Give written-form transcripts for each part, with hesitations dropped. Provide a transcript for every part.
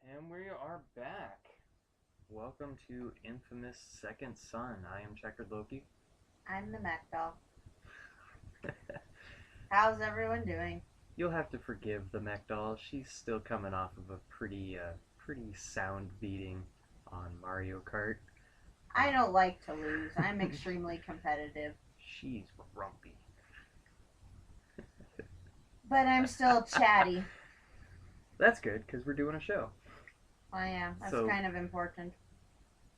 And we are back. Welcome to Infamous Second Son. I am Checkered Loki. I'm the Mac doll. How's everyone doing? You'll have to forgive the mech doll. She's still coming off of a pretty sound beating on Mario Kart. I don't like to lose. I'm extremely competitive, She's grumpy. but I'm still chatty. That's good because we're doing a show. I am. That's So, kind of important.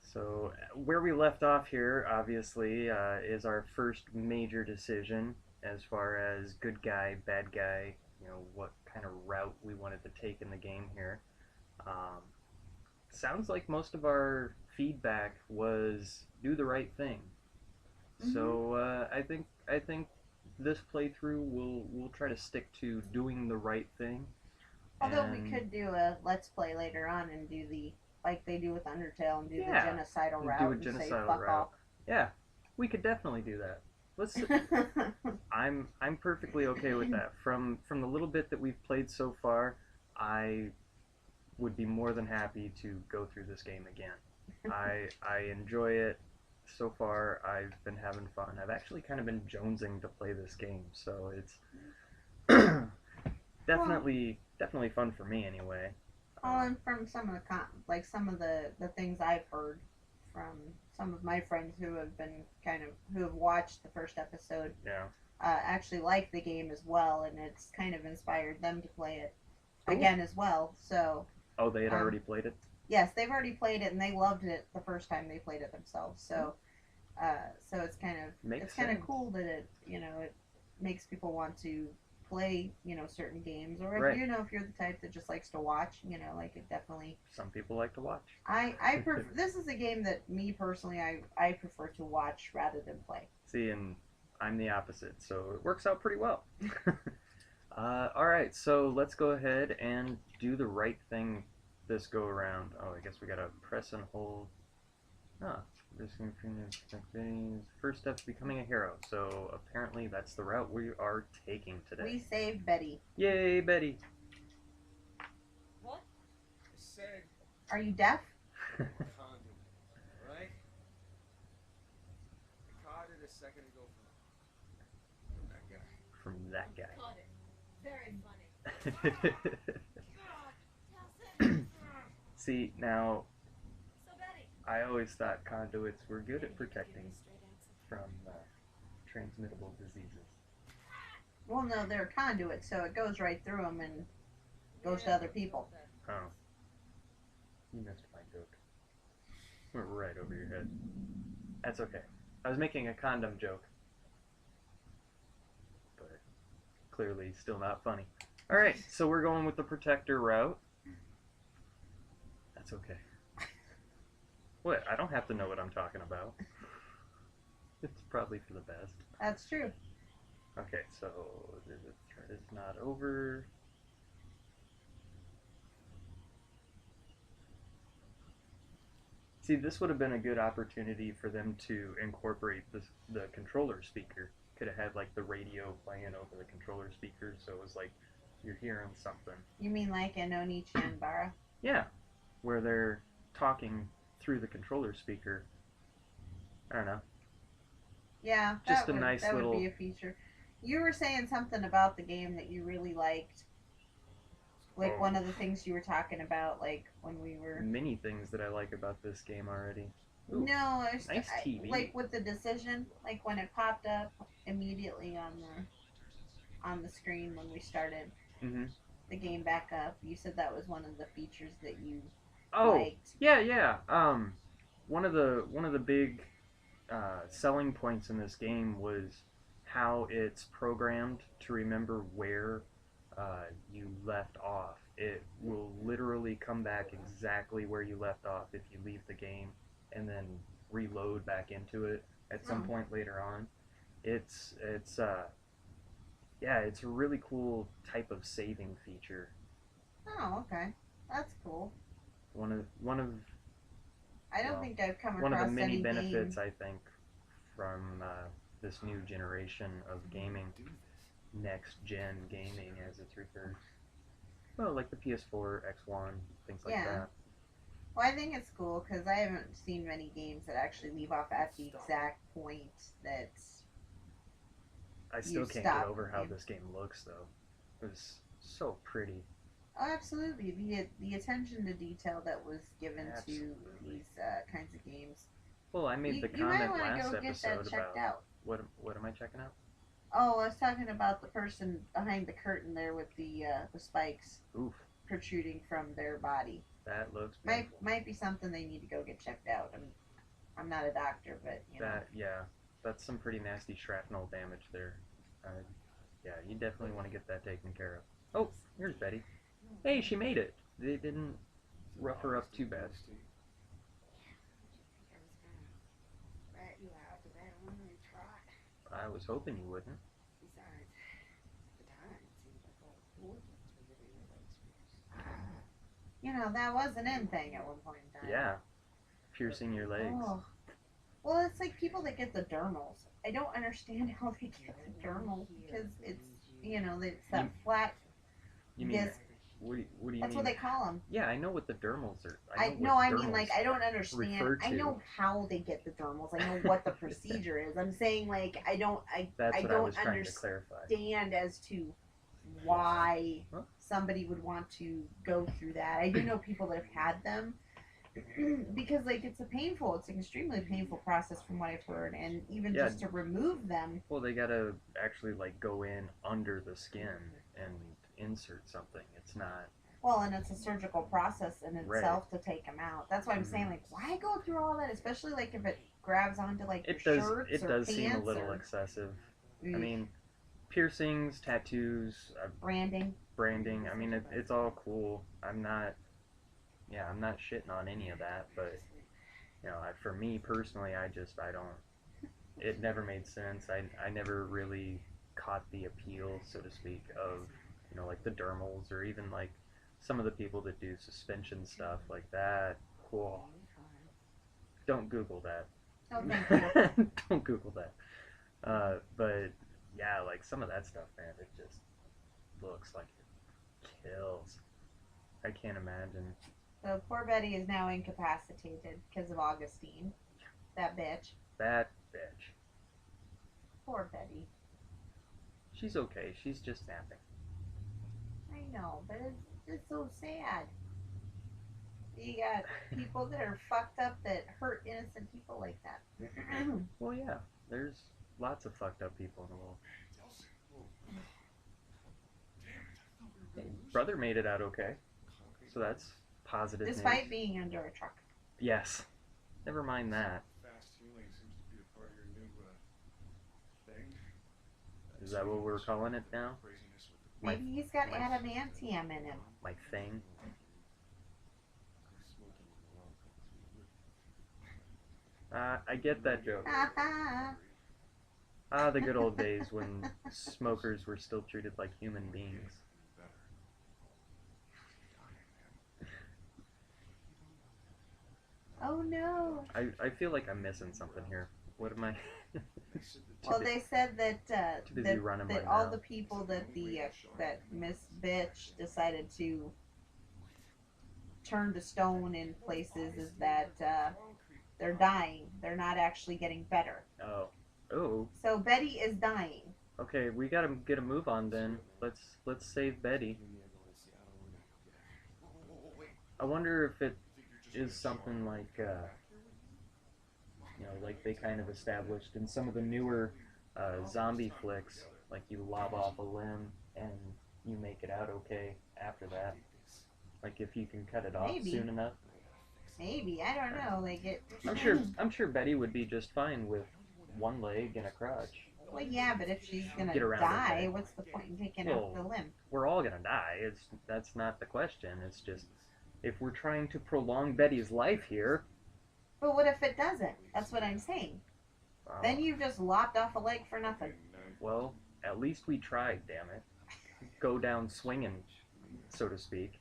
so where we left off here, obviously, is our first major decision as far as good guy, bad guy. What kind of route we wanted to take in the game here. Um, Sounds like most of our feedback was do the right thing. Hmm. So I think this playthrough we'll try to stick to doing the right thing. Although we And could do a let's play later on and do the like they do with Undertale and do the yeah, genocidal do a route and say genocidal fuck route. off. Yeah, we could definitely do that. Let's. I'm perfectly okay with that. From the little bit that we've played so far, I would be more than happy to go through this game again. I enjoy it so far. I've been having fun. I've actually kind of been jonesing to play this game, so it's well, definitely fun for me anyway. and from some of the some of the things I've heard from some of my friends who have been who have watched the first episode Yeah, actually like the game as well, and it's kind of inspired them to play it cool. again as well. So, Oh, they had um, already played it. yes, they've already played it and they loved it the first time they played it themselves. So it's Makes kind of sense. cool that it makes people want to play certain games, or if Right. if you're the type that just likes to watch, like it definitely. Some people like to watch. This is a game that me personally I prefer to watch rather than play. See, and I'm the opposite, so it works out pretty well. All right, so let's go ahead and do the right thing this go around. Oh, I guess we gotta press and hold. Ah, first step to becoming a hero. So apparently that's the route we are taking today. We saved Betty. Yay, Betty! What? I said Are you deaf? conduit, alright? I caught it a second ago from that guy. From that guy. Got it. Very funny. See, now So Betty. I always thought conduits were good at protecting from transmittable diseases. Well, no, they're conduits, so it goes right through them and goes to other people. Oh, you missed my joke. Went right over your head. That's okay. I was making a condom joke, but clearly still not funny. Alright, so we're going with the protector route. That's okay. What? I don't have to know what I'm talking about. It's probably for the best. That's true. Okay, so the thread is not over. See, this would have been a good opportunity for them to incorporate the controller speaker. Could have had like the radio playing over the controller speaker, so it was like you're hearing something. You mean like in Onichi and Bara? Yeah, where they're talking through the controller speaker. I don't know. Yeah, Just a nice that would little. be a feature. You were saying something about the game that you really liked. Like Oh, one of the things you were talking about, like when we were. many things that I like about this game already. Ooh, No, nice TV. like with the decision, like when it popped up immediately on the screen when we started Mm-hmm. the game back up. You said that was one of the features that you Oh, liked. yeah, yeah. One of the big selling points in this game was how it's programmed to remember where you left off. It will literally come back exactly where you left off if you leave the game and then reload back into it at some Oh, point later on. It's yeah, it's a really cool type of saving feature. oh, okay, that's cool. One of I don't well, think I've come one of the across many any benefits game. I think from this new generation of gaming, next gen gaming as it's referred. Well, like the PS4, X1, things like Yeah. that. Well, I think it's cool because I haven't seen many games that actually leave off at the exact point that I you still can't get stop. over how this game looks, though. It was so pretty. Oh, absolutely. The attention to detail that was given to Absolutely. these kinds of games. Well, I made the You might comment want to last go get that episode checked about out. what am I checking out? Oh, I was talking about the person behind the curtain there with the spikes Oof, protruding from their body. that looks Might painful. might be something they need to go get checked out. I'm not a doctor, but you know. Yeah, that's some pretty nasty shrapnel damage there. Uh, yeah, you definitely want to get that taken care of. Oh, here's Betty. Hey, she made it. They didn't rough her up too bad. I was hoping you wouldn't. You know, that was an end thing at one point in time. Yeah, piercing your legs. Oh. Well, it's like people that get the dermals. I don't understand how they get the dermals because it's, you know, it's that flat You mean disc. what do you That's mean? what they call them. Yeah, I know what the dermals are. I mean, like, I don't refer understand. I to. know how they get the dermals. I know what the procedure is. I'm saying, like, I don't That's what I was trying to understand clarify. as to why Huh? somebody would want to go through that. I do know people that have had them because, like, it's an extremely painful process from what I've heard, and even Yeah. just to remove them. Well, they gotta actually like go in under the skin and insert something. It's not. Well, and it's a surgical process in itself to take them out. That's why I'm saying, like, why go through all that, especially like if it grabs onto like It your does. shirts It or does pants seem a little or excessive. I Mm. mean, piercings, tattoos, branding. branding. I mean, it's all cool. I'm not shitting on any of that. But you know, for me personally, I don't. It never made sense. I never really caught the appeal, so to speak, of like the dermals or even like some of the people that do suspension stuff like that. Cool. Don't Google that. Oh, thank you. Don't Google that. But yeah, like some of that stuff, man, it just looks like it kills. I can't imagine. So poor Betty is now incapacitated because of Augustine. That bitch. That bitch. Poor Betty. She's okay. She's just napping. I know, but it's so sad. You got people that are fucked up that hurt innocent people like that. Well, yeah, there's lots of fucked up people in the world. Hey, brother made it out okay, so that's positive Despite news. being under a truck. Yes. Never mind that. Fast healing seems to be a part of your new thing. Is that what we're calling it now? Craziness with the Maybe he's got adamantium in him. My thing. I get that joke. Ah, the good old days when smokers were still treated like human beings. Oh no. I feel like I'm missing something here. What am I? Well, they said that Too busy running that my all mouth. the people that that Miss Bitch decided to turn to stone in places is that they're dying. They're not actually getting better. Oh. So Betty is dying. Okay, we gotta get a move on then. Let's save Betty. I wonder if it is something like like they kind of established in some of the newer zombie flicks, like you lob off a limb and you make it out okay after that. Like if you can cut it off Maybe. soon enough. Maybe, I don't know. Like it. I'm sure Betty would be just fine with one leg and a crutch. Well, yeah, but if she's gonna Get around die, okay. what's the point in taking Well, off the limb? We're all gonna die. That's not the question. It's just if we're trying to prolong Betty's life here. But what if it doesn't? That's what I'm saying. Then you just lopped off a leg for nothing. Well, at least we tried, damn it. Go down swinging, so to speak.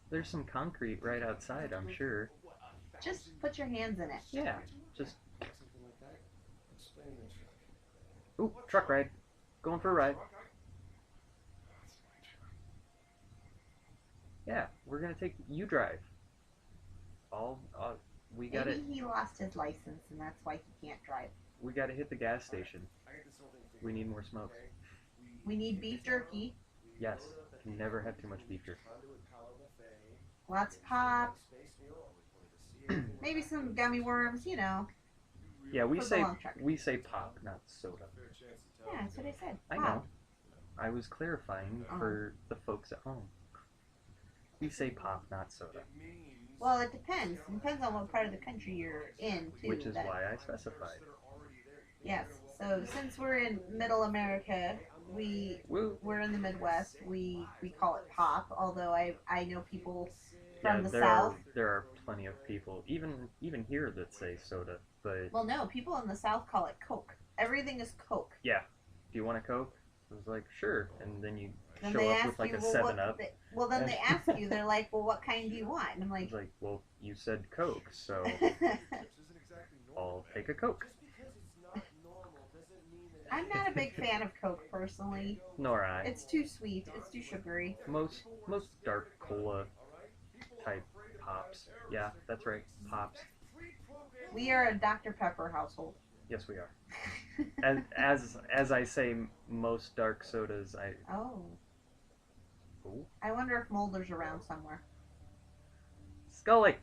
There's some concrete right outside, I'm sure. Just put your hands in it. Yeah, just... Ooh, truck ride. Going for a ride. Yeah, we're gonna take you drive. All we gotta Maybe he lost his license and that's why he can't drive. we gotta hit the gas station. We need more smokes. We need beef jerky, Yes, can never have too much beef jerky. lots of pop, maybe some gummy worms, you know. Yeah, For the long truck. we say pop, not soda. Yeah, that's what I said. I Pop. know. I was clarifying for the folks at home. We say pop, not soda, Well, it depends. It depends on what part of the country you're in, too. which is why I specified. Yes. So since we're in Middle America, Woo. we're in the Midwest. We call it pop. Although I know people Yeah, from the there South. there are plenty of people, even here, that say soda. But Well, no, people in the South call it Coke. Everything is Coke. yeah, do you want a Coke? I was like, sure, and then you Then show they up ask with like you, a well, 7-Up. then And- they ask you. They're like, well, what kind do you want? And I'm I like, was like, well, you said Coke, so I'll take a Coke. I'm not a big fan of Coke personally. Nor I. It's too sweet. It's too sugary. Most dark cola type pops. Yeah, that's right, pops. We are a Dr. Pepper household. Yes, we are. As I say, most dark sodas. Oh. Ooh. I wonder if Mulder's around somewhere. Scully,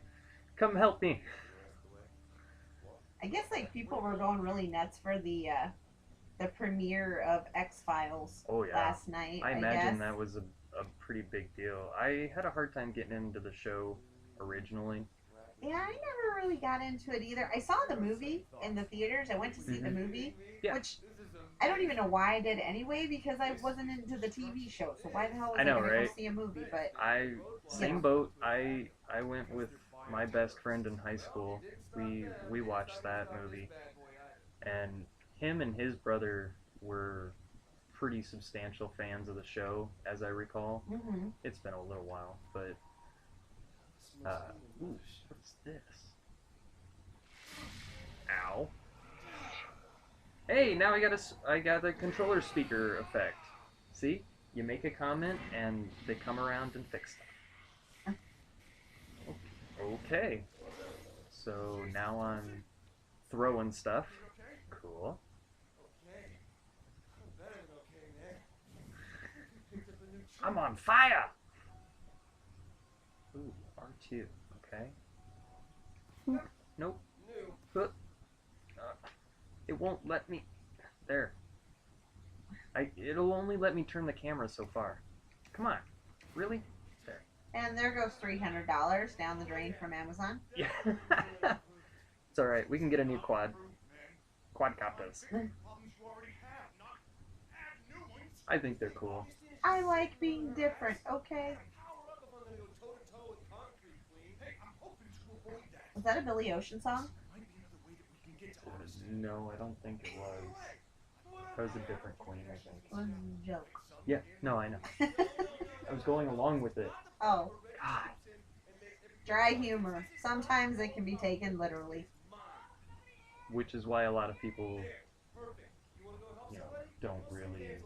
come help me. I guess like people were going really nuts for the premiere of X-Files Oh yeah. last night. I I imagine guess. that was a pretty big deal. I had a hard time getting into the show originally. Yeah, I never really got into it either. I saw the movie in the theaters. I went to see the movie, Yeah. which I don't even know why I did anyway because I wasn't into the TV show. So why the hell was I know, going to right? go see a movie? But Same Yeah. boat. I went with my best friend in high school. We watched that movie, and him and his brother were pretty substantial fans of the show, as I recall. It's been a little while, but ooh, what's this? Ow! Hey, now I got a controller speaker effect. See, you make a comment and they come around and fix stuff. Okay, so now I'm throwing stuff. Cool. I'm on fire! Ooh, R2, okay. Nope. It won't let me. There. It'll only let me turn the camera so far. Come on. Really? There. and there goes $300 down the drain from Amazon. Yeah. It's alright. We can get a new quad. Quadcopters. I think they're cool. I like being different. Okay. Was that a Billy Ocean song? No, I don't think it was. That was a different queen, I think. It was a joke. Yeah, no, I know. I was going along with it. Oh, God. dry humor. Sometimes it can be taken literally. Which is why a lot of people, don't really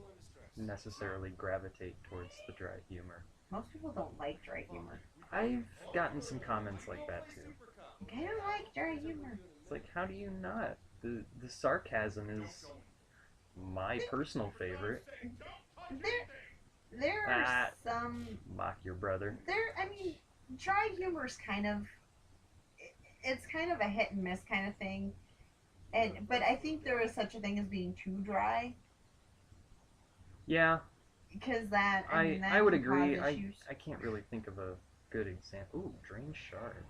necessarily gravitate towards the dry humor. Most people don't like dry humor. I've gotten some comments like that too. I don't like dry humor. It's like, how do you not? The sarcasm is my personal favorite. There are some. Mock your brother. I mean, dry humor is kind of. It's kind of a hit and miss kind of thing, but I think there is such a thing as being too dry. Yeah, Because that. I that would can agree. cause issues. I can't really think of a good example. Ooh, drain shards.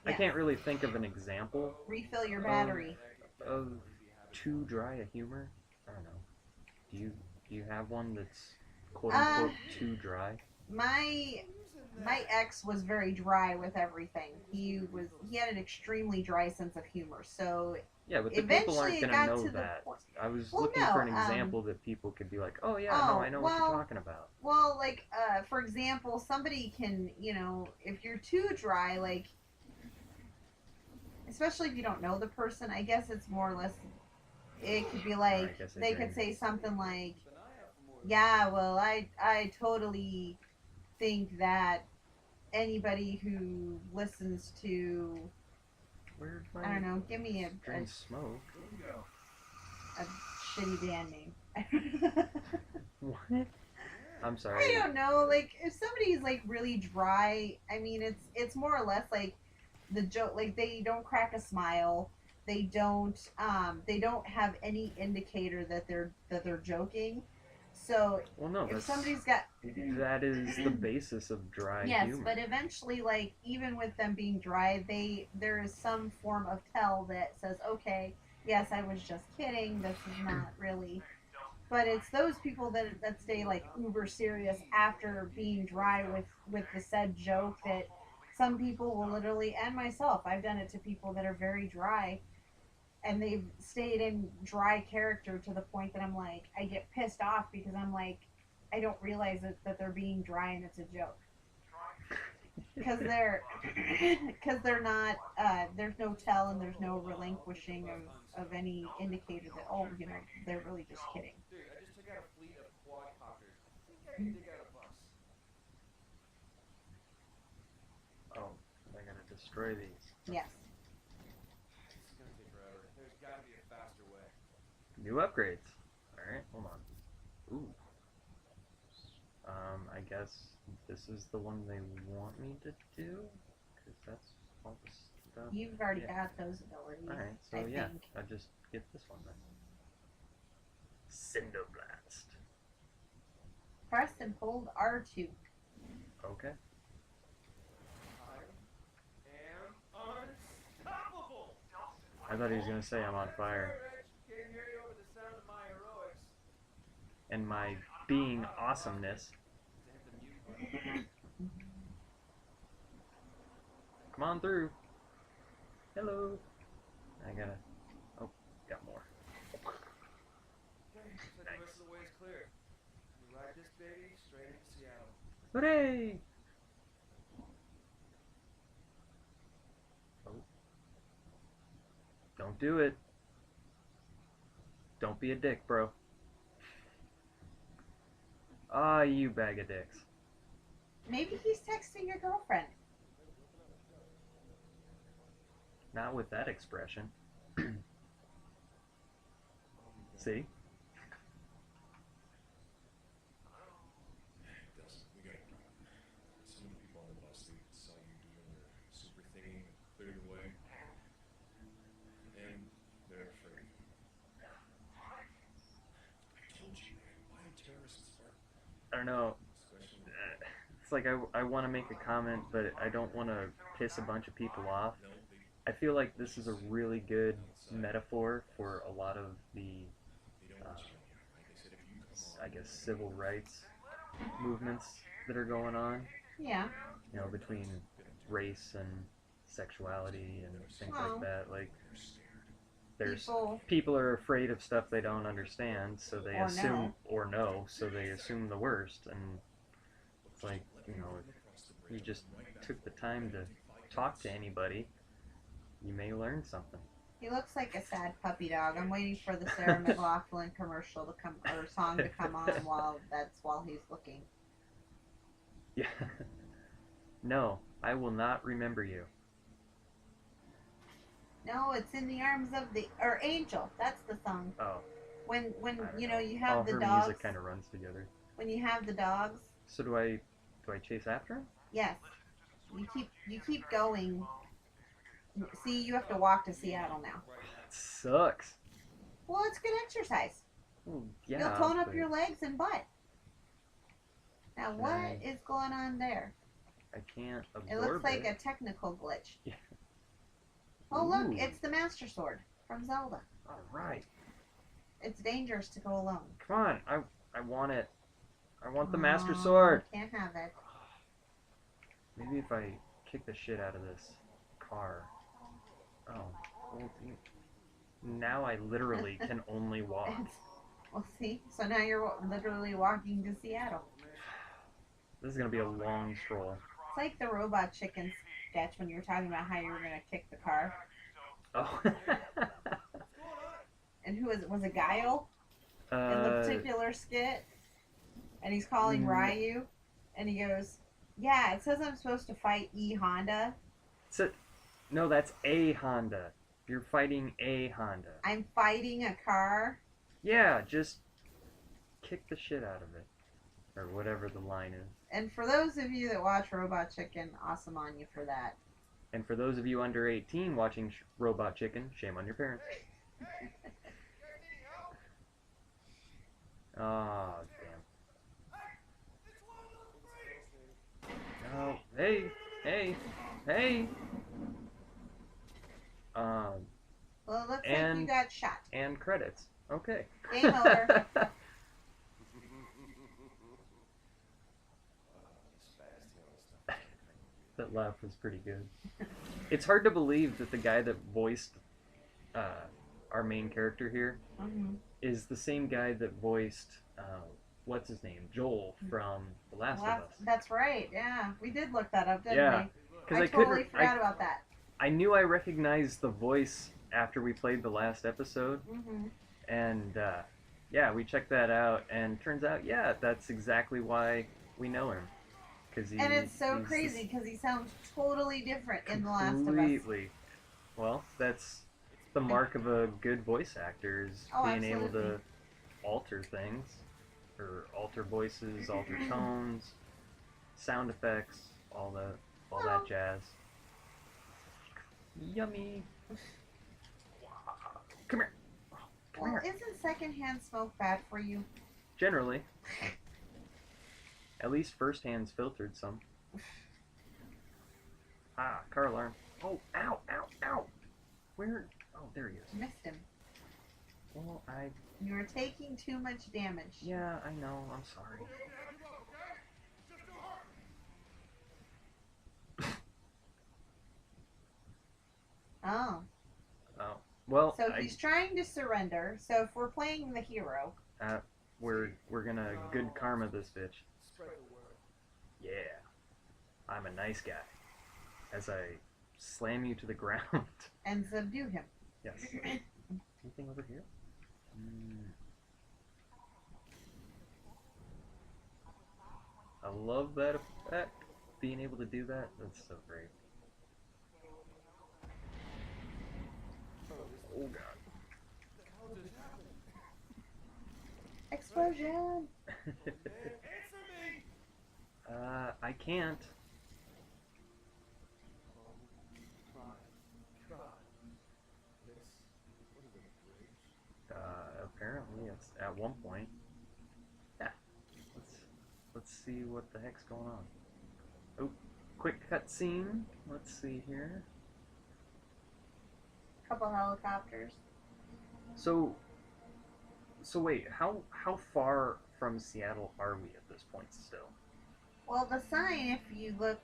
I Yeah. can't really think of an example Refill your battery. of too dry a humor. I don't know. Do you have one that's quote unquote too dry? My ex was very dry with everything. He had an extremely dry sense of humor. So Yeah, but the people aren't eventually it gonna got know to the that. point. I was Well, looking no, for an example that people could be like, oh yeah, Oh, no, I know what well, you're talking about. Well, like for example, somebody can, if you're too dry, like, especially if you don't know the person, I guess it's more or less it could be I like guess I they could did. say something like, Keep an eye out for more. "Yeah, well, I totally think that anybody who listens to, Where's I don't my know, give me string smoke? Bingo. a shitty band name." What? I'm I sorry. don't know. Like if somebody's like really dry, I mean, it's more or less like the joke. Like they don't crack a smile. They don't have any indicator that they're joking. So Well, no, if somebody's got that is the basis of dry yes, humor. but eventually, like even with them being dry, there is some form of tell that says, okay, yes, I was just kidding. This is not really. But it's those people that stay like uber serious after being dry with the said joke that some people will literally, and myself, I've done it to people that are very dry, and they've stayed in dry character to the point that I'm like, I get pissed off because I'm like, I don't realize that they're being dry and it's a joke because they're not there's no tell and there's no relinquishing of any indicator that, oh, they're really just kidding. Dude, I just took out a fleet of quadcopters. I think I can dig out a bus. Oh, I gotta destroy these. Yes. This is gonna take forever. There's gotta be a faster way. New upgrades. Alright, hold on. Ooh. I guess this is the one they want me to do? Because that's all the stuff. You've already Yeah. got those abilities. Alright, so I yeah, think. I just get this one then. Cinder Blast. Press and hold R2. Okay. I am unstoppable! I thought he was gonna say I'm on fire. Can't hear you over the sound of my heroics. And my being awesomeness. To hit the mute button. Come on through. Hello. I gotta. Oh, got more. Okay, looks like the rest of the way is clear. We ride this baby straight into Seattle. Hooray! Oh. Don't do it. Don't be a dick, bro. Ah, you bag of dicks. Maybe he's texting your girlfriend. Not with that expression. See? Dustin, we got a problem. Some of the people on the bus, they saw you doing your super thingy, cleared the way, and they're afraid. I told you, man, why do terrorists are I don't know. especially It's like I want to make a comment, but I don't want to piss a bunch of people off. no, I feel like this is a really good metaphor for a lot of the, they don't want you in here, right? They said if you come on, I guess, civil rights movements that are going on, Yeah. you know, between race and sexuality and things Oh. like that. Like, they're scared. there's People. people are afraid of stuff they don't understand, so they Or assume know. or know, so they assume the worst. And it's like, you know, if you just took the time to talk to anybody, you may learn something. He looks like a sad puppy dog. I'm waiting for the Sarah McLachlan commercial to come or song to come on while he's looking. Yeah. No, I will not remember you. No, it's in the arms of the or angel. That's the song. Oh, When I don't you know. know you have All the her dogs. music kind of runs together. When you have the dogs, So do I chase after him? yes, you keep going. See, you have to walk to Seattle now. That sucks. Well, it's good exercise. Well, yeah. You'll tone up but your legs and butt. Now, what Right. is going on there? I can't absorb It looks like it. a technical glitch. Yeah. Oh, look, Ooh. it's the Master Sword from Zelda. All right. It's dangerous to go alone. Come on. I want it. I want the Oh, Master Sword. Can't have it. Maybe if I kick the shit out of this car. Oh. Well, now I literally can only walk. Well, see, so now you're literally walking to Seattle. This is gonna be a long stroll. It's like the Robot Chicken sketch when you were talking about how you were gonna kick the car, Oh. and who was it Guile in the particular skit? And he's calling Ryu, and he goes, "Yeah, it says I'm supposed to fight E Honda." No, that's a Honda. You're fighting a Honda. I'm fighting a car. Yeah, just kick the shit out of it. Or whatever the line is. And for those of you that watch Robot Chicken, awesome on you for that. And for those of you under 18 watching Robot Chicken, shame on your parents. Oh, damn. Oh, hey. Well, it looks like you got shot. And credits. Okay. Game over. That laugh was pretty good. It's hard to believe that the guy that voiced our main character here is the same guy that voiced what's his name, Joel from The Last of Us. That's right. Yeah, we did look that up, didn't we? I totally forgot about that. I knew I recognized the voice after we played the last episode, and yeah, we checked that out, and turns out, yeah, that's exactly why we know him. And it's so crazy because he sounds totally different in The Last of Us. Completely. Well, that's the mark of a good voice actor, is being able to alter things, or alter voices, alter tones, sound effects, all that jazz. Yummy. Come here. Come here. Isn't secondhand smoke bad for you? Generally. At least first-hand's filtered some. Ah, car alarm. Oh, ow. Where? Oh, there he is. Missed him. Well, You were taking too much damage. Yeah, I know. I'm sorry. Oh. Oh. Well, So he's trying to surrender. So if we're playing the hero, we're gonna good karma this bitch. Spread the word. Yeah. I'm a nice guy. As I slam you to the ground. and subdue him. Yes. Anything over here? I love that effect. Being able to do that, that's so great. Oh god. Explosion! Answer me! I can't. Apparently it's at one point. Yeah. Let's see what the heck's going on. Oh, quick cutscene. Let's see here. Couple helicopters. So wait, how far from Seattle are we at this point still? Well, the sign, if you look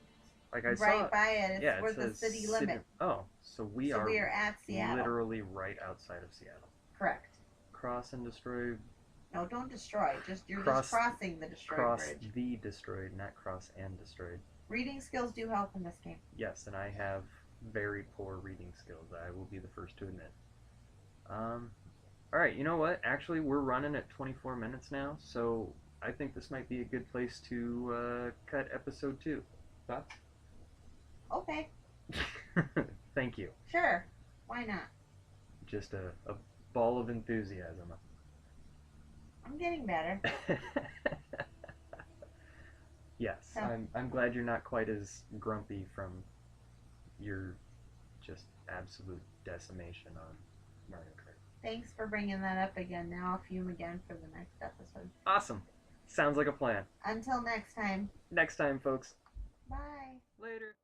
Like I right saw, by it, yeah, it's where it the says city limit. Oh, so we are at Seattle. literally right outside of Seattle. Correct. Cross and destroy. No, don't destroy. You're Cross- just crossing the destroyed Cross bridge. the destroyed, not cross and destroyed. Reading skills do help in this game. Yes, and I have very poor reading skills. I will be the first to admit. Alright, you know what? Actually, we're running at 24 minutes now, so I think this might be a good place to cut episode 2. Thoughts? Okay, Thank you. sure. Why not? Just a ball of enthusiasm. I'm getting better. Yes, So- I'm glad you're not quite as grumpy from your just absolute decimation on Mario Kart. Thanks for bringing that up again. Now I'll fume again for the next episode. Awesome. Sounds like a plan. Until next time. Next time, folks. Bye. Later.